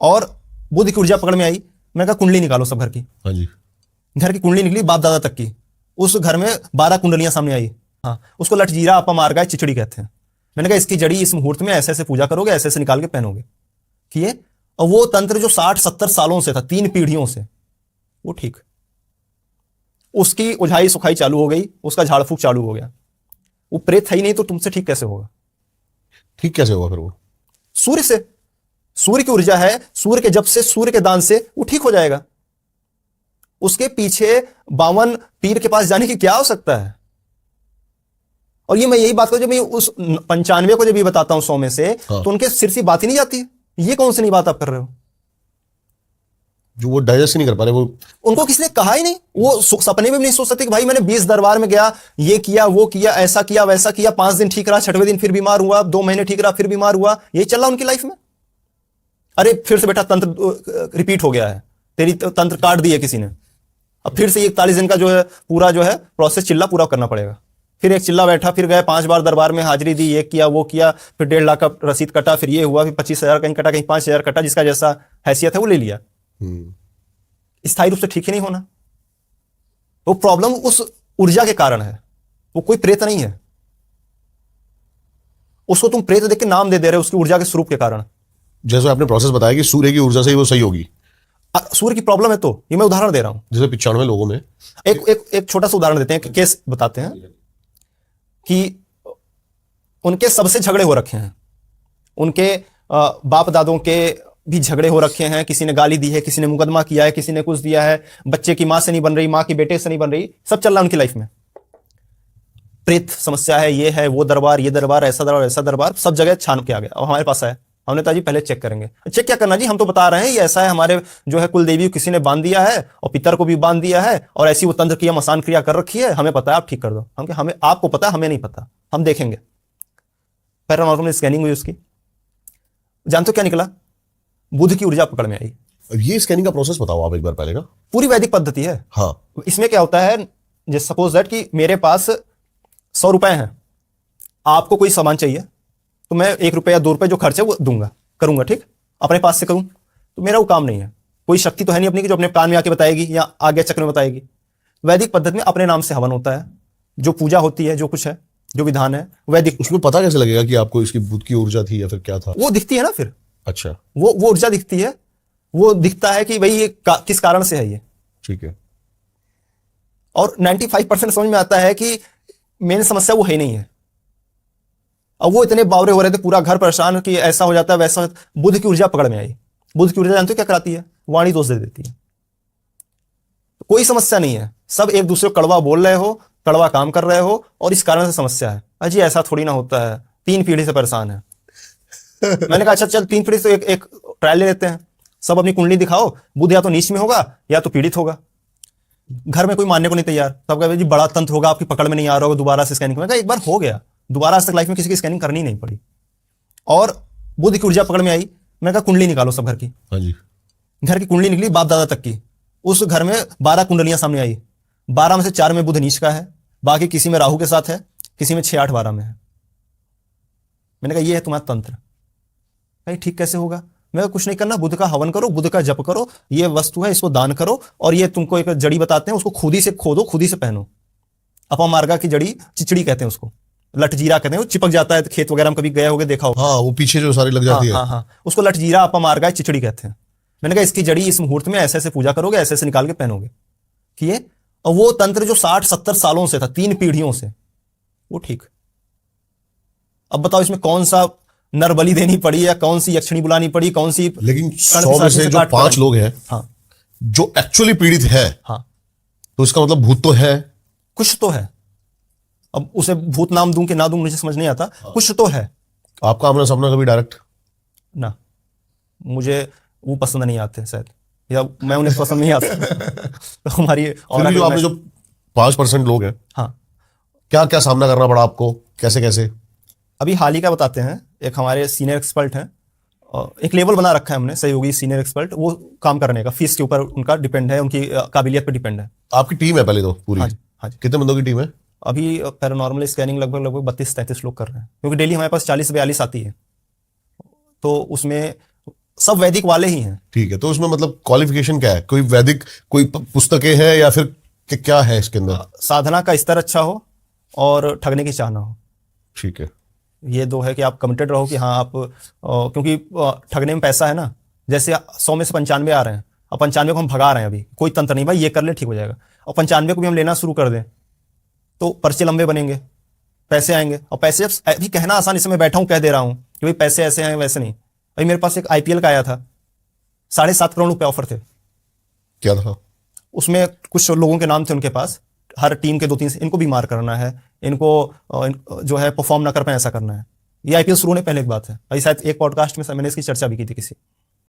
और बुध की ऊर्जा पकड़ में आई। मैंने कहा कुंडली निकालो सब घर की। हाँ जी। घर की कुंडली निकली बाप दादा तक की। उस घर में 12 कुंडलियां सामने आई। हाँ, उसको लठजीरा अपमार्गा चिचड़ी कहते हैं। मैंने कहा इसकी जड़ी इस मुहूर्त में ऐसे ऐसे पूजा करोगे, ऐसे ऐसे निकाल के पहनोगे। किए, और वो तंत्र जो 60-70 सालों से था, 3 पीढ़ियों से, वो ठीक। उसकी उझाई सुखाई चालू हो गई, उसका झाड़ फूक चालू हो गया। वो प्रेत है ही नहीं तो तुमसे ठीक कैसे होगा? ठीक कैसे होगा फिर वो? सूर्य से। सूर्य की ऊर्जा है, सूर्य के जप से, सूर्य के दान से वो ठीक हो जाएगा। उसके पीछे 52 पीर के पास जाने की क्या आवश्यकता है? और ये मैं यही बात करूं, जब मैं उस 95 को जब ये बताता हूं 100 में से, हाँ। तो उनके सिर से बात ही नहीं जाती। ये कौन सी नई बात आप कर रहे हो? जो वो डाइजेस्ट नहीं कर पा रहे, वो उनको किसी ने कहा ही नहीं। वो सपने में भी नहीं सोच सकते कि भाई मैंने 20 दरबार में गया, ये किया वो किया, ऐसा किया वैसा किया, 5 दिन ठीक रहा, 6वें दिन फिर बीमार हुआ, 2 महीने ठीक रहा, फिर बीमार हुआ। यही चल रहा उनकी लाइफ में। अरे फिर से बेटा तंत्र रिपीट हो गया है, तेरी तंत्र काट दी है किसी ने। अब फिर से 41 दिन का जो है पूरा जो है प्रोसेस चिल्ला पूरा करना पड़ेगा। फिर एक चिल्ला बैठा, फिर गए 5 बार दरबार में हाजिरी दी, ये किया वो किया, फिर 1.5 लाख का रसीद कटा, फिर ये हुआ, फिर 25,000 कहीं कटा, कहीं 5,000 कटा, जिसका जैसा हैसियत है वो ले लिया। स्थायी रूप से ठीक ही नहीं होना। वो प्रॉब्लम उस ऊर्जा के कारण है, वो कोई प्रेत नहीं है। उसको तुम प्रेत देख के नाम दे दे रहे हो उसकी ऊर्जा के स्वरूप के कारण। जैसे आपने प्रोसेस बताया कि सूर्य की ऊर्जा से ही वो सही होगी। सूर्य की प्रॉब्लम है, तो ये मैं उदाहरण दे रहा हूं। जैसे 95 लोगों में एक छोटा सा उदाहरण देते हैं, केस बताते हैं कि उनके सबसे झगड़े हो रखे हैं। उनके बाप दादों के भी झगड़े हो रखे हैं। किसी ने गाली दी है, किसी ने मुकदमा किया है, किसी ने कुछ दिया है, बच्चे की मां से नहीं बन रही, मां की बेटे से नहीं बन रही, सब चल रहा है उनकी लाइफ में। प्रेत समस्या है, ये है, वो दरबार, ये दरबार, ऐसा दरबार, ऐसा दरबार, सब जगह छान के आ गया। अब हमारे पास आया, हमने कहा जी पहले चेक करेंगे। चेक क्या करना जी, हम तो बता रहे हैं ये ऐसा है, हमारे जो है कुल देवी किसी ने बांध दिया है और पितर को भी बांध दिया है, और ऐसी वो तंत्र क्रिया मसान क्रिया कर रखी है, हमें पता है, आप ठीक कर दो। हमें आपको पता है, हमें नहीं पता, हम देखेंगे। पैरानॉर्मल स्कैनिंग हुई उसकी, जानते हो क्या निकला? बुध की ऊर्जा पकड़ में आई। ये स्कैनिंग का प्रोसेस बताओ आप एक बार पहले का। पूरी वैदिक पद्धति है। हाँ। इसमें क्या होता है, जैसे सपोज दैट कि मेरे पास 100 रुपए हैं, आपको कोई सामान चाहिए तो मैं 1 रुपया 2 रुपए जो खर्च है वो दूंगा, करूंगा, ठीक, अपने पास से करूं, तो मेरा वो काम नहीं है। कोई शक्ति तो है नहीं अपनी कि जो अपने कान में आके बताएगी या आगे चक्र में बताएगी। वैदिक पद्धति में अपने नाम से हवन होता है, जो पूजा होती है, जो कुछ है, जो विधान है वैदिक। उसमें पता कैसे लगेगा कि आपको इसकी बुध की ऊर्जा थी या फिर क्या था? वो दिखती है ना फिर। अच्छा, वो ऊर्जा दिखती है, वो दिखता है कि भाई ये किस कारण से है ये। ठीक है। और 95% समझ में आता है कि मेन समस्या वो है नहीं है। अब वो इतने बावरे हो रहे थे, पूरा घर परेशान कि ऐसा हो जाता है वैसा। बुध की ऊर्जा पकड़ में आई। बुध की ऊर्जा जानते हो क्या कराती है? वाणी दोष दे देती है। कोई समस्या नहीं है, सब एक दूसरे को कड़वा बोल रहे हो, कड़वा काम कर रहे हो, और इस कारण से समस्या है। अजी ऐसा थोड़ी ना होता है, 3 पीढ़ी से परेशान है। मैंने कहा अच्छा चल 3 पीढ़ी से एक ट्रायल ले लेते हैं। सब अपनी कुंडली दिखाओ, बुध या तो नीच में होगा या तो पीड़ित होगा। घर में कोई मानने को नहीं तैयार। तब कहा जी बड़ा तंत्र होगा, आपकी पकड़ में नहीं आ रहा होगा, दोबारा से स्कैनिंग। एक बार हो गया, दोबारा आज तक लाइफ में किसी की स्कैनिंग करनी नहीं पड़ी। और बुध की ऊर्जा पकड़ में आई। मैंने कहा कुंडली निकालो सब घर की। हाँ जी। घर की कुंडली निकली बाप दादा तक की। उस घर में 12 कुंडलियां सामने आई। 12 में से 4 में बुध नीच का है, बाकी किसी में राहु के साथ है, किसी में 6, 8, 12 में है। मैंने कहा ये है तुम्हारा तंत्र। भाई ठीक कैसे होगा? मैं कुछ नहीं करना, बुध का हवन करो, बुध का जप करो, ये वस्तु है इसको दान करो, और ये तुमको एक जड़ी बताते हैं, उसको खुद ही से खोदो, खुद ही से पहनो। अपमार्गा की जड़ी चिचड़ी कहते हैं उसको, लठजीरा कहते हैं। वो चिपक जाता है खेत वगैरह में, कभी गया होगा देखा होगा। हाँ, वो पीछे जो सारी लग जाती है। हाँ, उसको लठजीरा अपमार्गा चिचड़ी कहते हैं। मैंने कहा इसकी जड़ी इस मुहूर्त में ऐसे ऐसे पूजा करोगे, ऐसे ऐसे निकाल के पहनोगे। किए, और वो तंत्र जो 60-70 सालों से था, 3 पीढ़ियों से, वो ठीक। अब बताओ इसमें कौन सा नर बलि देनी पड़ी या कौन सी यक्षिणी बुलानी पड़ी, कौन सी। लेकिन 100 में से जो 5 लोग हैं, हाँ, जो एक्चुअली पीड़ित है, हाँ, तो इसका मतलब भूत तो है, कुछ तो है। अब उसे भूत नाम दूं कि ना दूं मुझे समझ नहीं आता। कुछ तो है। आपका आमना सामना कभी डायरेक्ट? ना, मुझे वो पसंद नहीं आते शायद, या मैं उन्हें पसंद नहीं आता। तो हमारी और जो आपने जो 5% लोग हैं, हाँ, क्या क्या सामना करना पड़ा आपको, कैसे कैसे? अभी हाल ही का बताते हैं। एक हमारे सीनियर एक्सपर्ट हैं, एक लेवल बना रखा है हमने, सहयोगी सीनियर एक्सपर्ट, वो काम करने का फीस के ऊपर उनका डिपेंड है, उनकी काबिलियत पे डिपेंड है। आपकी टीम है पहले तो पूरी? हाँ जी, हाँ जी। कितने बंदों की टीम है? अभी पैरानॉर्मल स्कैनिंग लगभग 32-33 लोग कर रहे हैं, क्योंकि डेली हमारे पास 40-42 आती है। तो उसमें सब वैदिक वाले ही हैं। ठीक है, तो उसमें मतलब क्वालिफिकेशन क्या है? कोई वैदिक कोई पुस्तकें हैं या फिर क्या है इसके अंदर? साधना का स्तर अच्छा हो और ठगने की चाह ना हो। ठीक है। ये दो है कि आप कमिटेड रहो कि हाँ आप क्योंकि ठगने में पैसा है ना। जैसे 100 में से 95 आ रहे हैं और 95 को हम भगा रहे हैं, अभी कोई तंत्र नहीं भाई ये कर ले ठीक हो जाएगा, और 95 को भी हम लेना शुरू कर दें तो पर्चे लंबे बनेंगे, पैसे आएंगे। और पैसे जब अभी कहना आसान, इसमें मैं बैठा हूं कह दे रहा हूं कि भाई पैसे ऐसे हैं वैसे नहीं। भाई मेरे पास एक आईपीएल का आया था, 7.5 करोड़ रुपए ऑफर थे। क्या था? उसमें कुछ लोगों के नाम थे उनके पास, हर टीम के 2-3 इनको बीमार करना है, इनको जो है परफॉर्म ना कर पाए ऐसा करना है। ये आईपीएल शुरू होने पहले की बात है, अभी शायद एक पॉडकास्ट में मैंने इसकी चर्चा भी की थी किसी।